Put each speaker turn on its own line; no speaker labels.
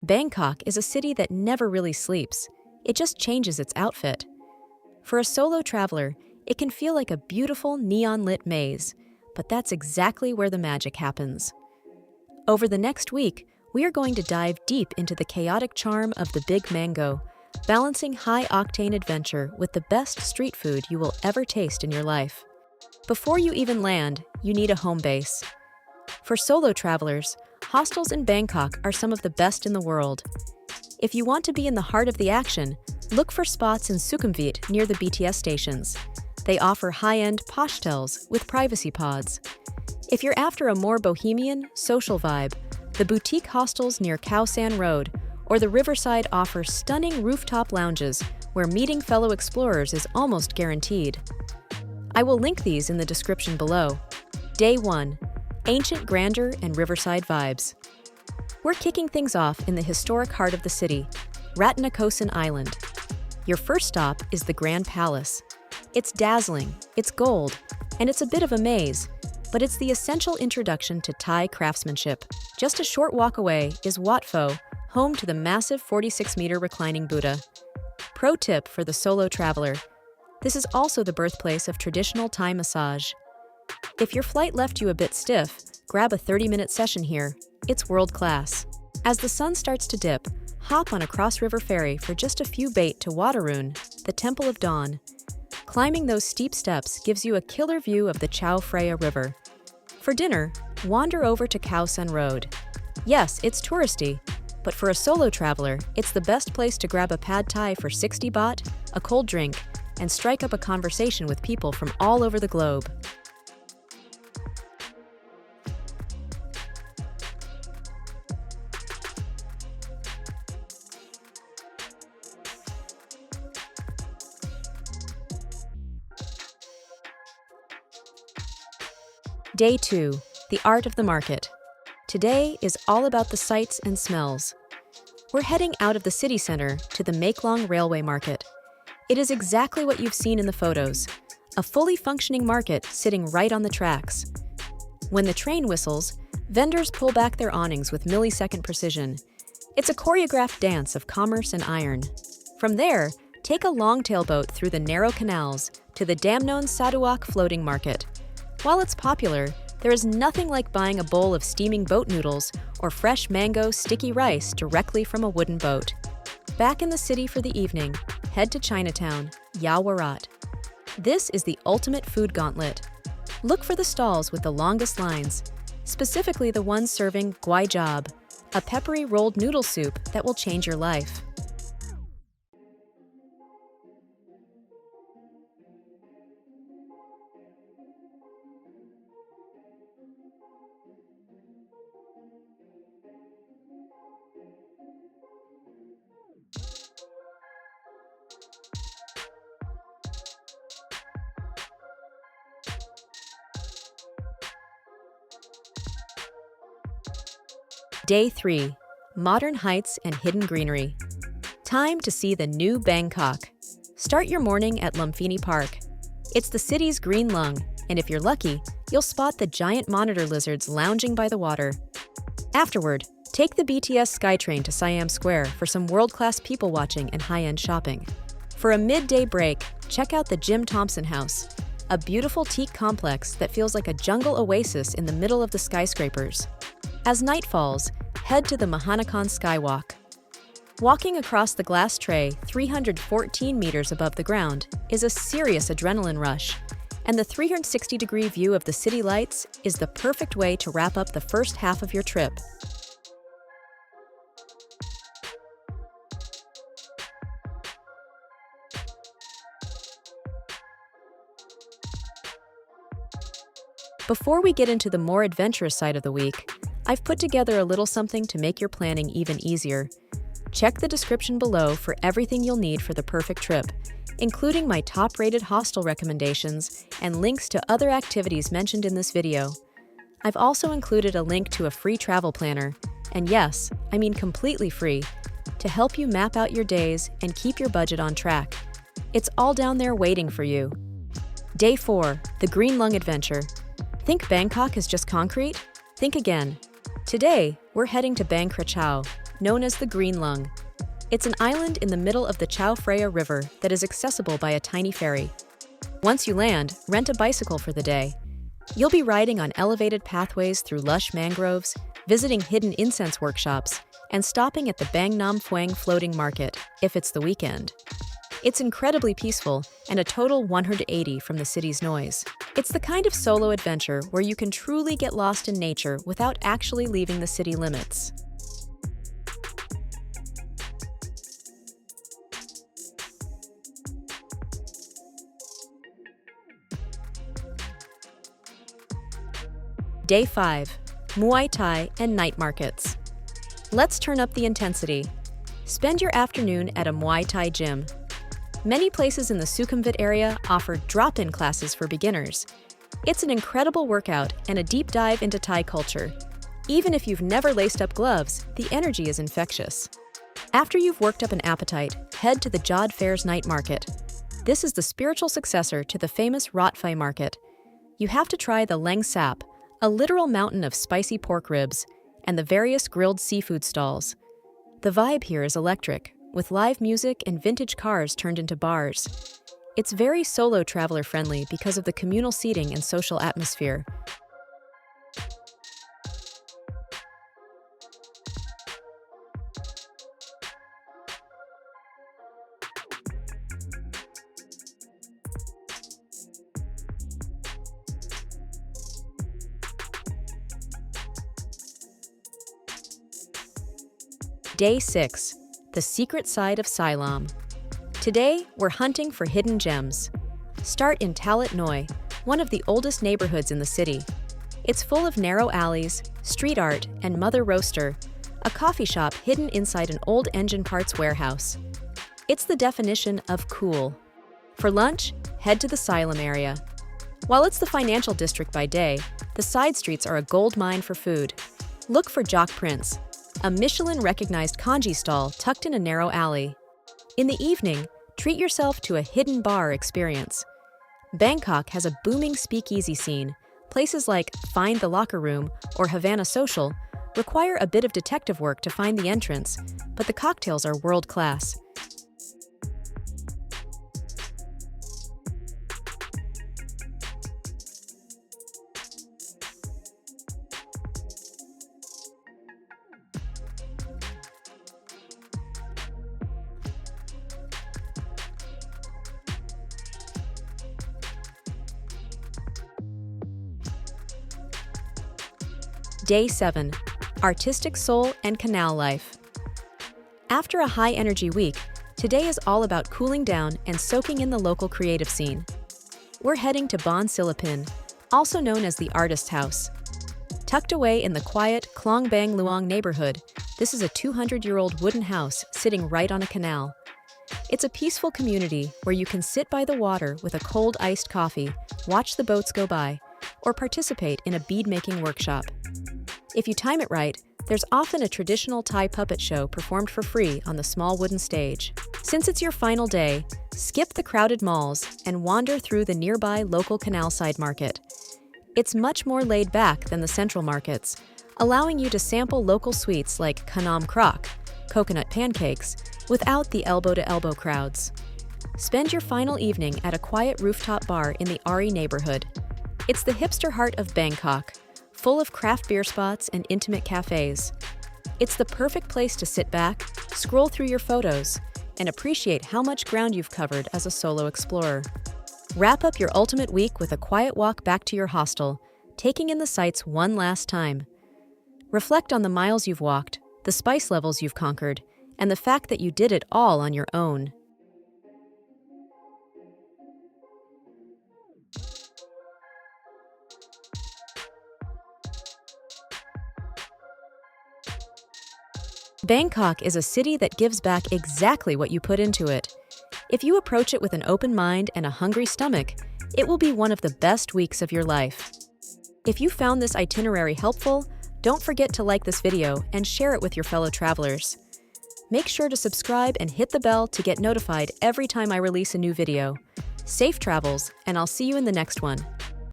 Bangkok is a city that never really sleeps. It just changes its outfit. For a solo traveler, it can feel like a beautiful neon-lit maze, but that's exactly where the magic happens. Over the next week, we are going to dive deep into the chaotic charm of the Big Mango, balancing high-octane adventure with the best street food you will ever taste in your life. Before you even land, you need a home base. For solo travelers, hostels in Bangkok are some of the best in the world. If you want to be in the heart of the action, look for spots in Sukhumvit near the BTS stations. They offer high-end hostels with privacy pods. If you're after a more bohemian, social vibe, the boutique hostels near Khao San Road or the Riverside offer stunning rooftop lounges where meeting fellow explorers is almost guaranteed. I will link these in the description below. Day 1. Ancient Grandeur and Riverside vibes. We're kicking things off in the historic heart of the city, Ratanakosin Island. Your first stop is the Grand Palace. It's dazzling, it's gold, and it's a bit of a maze, but it's the essential introduction to Thai craftsmanship. Just a short walk away is Wat Pho, home to the massive 46-meter reclining Buddha. Pro tip for the solo traveler: this is also the birthplace of traditional Thai massage. If your flight left you a bit stiff, grab a 30-minute session here. It's world-class. As the sun starts to dip, hop on a cross-river ferry for just a few baht to Waterun, the Temple of Dawn. Climbing those steep steps gives you a killer view of the Chao Phraya River. For dinner, wander over to Khao San Road. Yes, it's touristy, but for a solo traveler, it's the best place to grab a pad thai for 60 baht, a cold drink, and strike up a conversation with people from all over the globe. Day 2. The Art of the Market. Today is all about the sights and smells. We're heading out of the city center to the Maeklong Railway Market. It is exactly what you've seen in the photos, a fully functioning market sitting right on the tracks. When the train whistles, vendors pull back their awnings with millisecond precision. It's a choreographed dance of commerce and iron. From there, take a long-tail boat through the narrow canals to the Damnon Saduak floating market. While it's popular, there is nothing like buying a bowl of steaming boat noodles or fresh mango sticky rice directly from a wooden boat. Back in the city for the evening, head to Chinatown, Yaowarat. This is the ultimate food gauntlet. Look for the stalls with the longest lines, specifically the ones serving guai jab, a peppery rolled noodle soup that will change your life. Day 3. Modern Heights and Hidden Greenery. Time to see the new Bangkok. Start your morning at Lumpini Park. It's the city's green lung, and if you're lucky, you'll spot the giant monitor lizards lounging by the water. Afterward, take the BTS SkyTrain to Siam Square for some world-class people watching and high-end shopping. For a midday break, check out the Jim Thompson House, a beautiful teak complex that feels like a jungle oasis in the middle of the skyscrapers. As night falls, head to the Mahanakan Skywalk. Walking across the glass tray 314 meters above the ground is a serious adrenaline rush, and the 360-degree view of the city lights is the perfect way to wrap up the first half of your trip. Before we get into the more adventurous side of the week, I've put together a little something to make your planning even easier. Check the description below for everything you'll need for the perfect trip, including my top-rated hostel recommendations and links to other activities mentioned in this video. I've also included a link to a free travel planner, and yes, I mean completely free, to help you map out your days and keep your budget on track. It's all down there waiting for you. Day 4. The Green Lung Adventure. Think Bangkok is just concrete? Think again. Today, we're heading to Bang Krachao, known as the Green Lung. It's an island in the middle of the Chao Phraya River that is accessible by a tiny ferry. Once you land, rent a bicycle for the day. You'll be riding on elevated pathways through lush mangroves, visiting hidden incense workshops, and stopping at the Bang Nam Phuang floating market, if it's the weekend. It's incredibly peaceful and a total 180 from the city's noise. It's the kind of solo adventure where you can truly get lost in nature without actually leaving the city limits. Day 5. Muay Thai and night markets. Let's turn up the intensity. Spend your afternoon at a Muay Thai gym. Many places in the Sukhumvit area offer drop-in classes for beginners. It's an incredible workout and a deep dive into Thai culture. Even if you've never laced up gloves, the energy is infectious. After you've worked up an appetite, head to the Jod Fair's night market. This is the spiritual successor to the famous Rot Phai market. You have to try the Leng Sap, a literal mountain of spicy pork ribs, and the various grilled seafood stalls. The vibe here is electric, with live music and vintage cars turned into bars. It's very solo traveler friendly because of the communal seating and social atmosphere. Day 6. The secret side of Silom. Today, we're hunting for hidden gems. Start in Talat Noi, one of the oldest neighborhoods in the city. It's full of narrow alleys, street art, and Mother Roaster, a coffee shop hidden inside an old engine parts warehouse. It's the definition of cool. For lunch, head to the Silom area. While it's the financial district by day, the side streets are a gold mine for food. Look for Jock Prince, a Michelin-recognized congee stall tucked in a narrow alley. In the evening, treat yourself to a hidden bar experience. Bangkok has a booming speakeasy scene. Places like Find the Locker Room or Havana Social require a bit of detective work to find the entrance, but the cocktails are world-class. Day 7. Artistic Soul and Canal Life. After a high-energy week, today is all about cooling down and soaking in the local creative scene. We're heading to Bon Silapin, also known as the Artist House. Tucked away in the quiet Klong Bang Luang neighborhood, this is a 200-year-old wooden house sitting right on a canal. It's a peaceful community where you can sit by the water with a cold iced coffee, watch the boats go by, or participate in a bead-making workshop. If you time it right, there's often a traditional Thai puppet show performed for free on the small wooden stage. Since it's your final day, skip the crowded malls and wander through the nearby local canal side market. It's much more laid back than the central markets, allowing you to sample local sweets like kanam krok, coconut pancakes, without the elbow-to-elbow crowds. Spend your final evening at a quiet rooftop bar in the Ari neighborhood. It's the hipster heart of Bangkok, full of craft beer spots and intimate cafes. It's the perfect place to sit back, scroll through your photos, and appreciate how much ground you've covered as a solo explorer. Wrap up your ultimate week with a quiet walk back to your hostel, taking in the sights one last time. Reflect on the miles you've walked, the spice levels you've conquered, and the fact that you did it all on your own. Bangkok is a city that gives back exactly what you put into it. If you approach it with an open mind and a hungry stomach, it will be one of the best weeks of your life. If you found this itinerary helpful, don't forget to like this video and share it with your fellow travelers. Make sure to subscribe and hit the bell to get notified every time I release a new video. Safe travels, and I'll see you in the next one.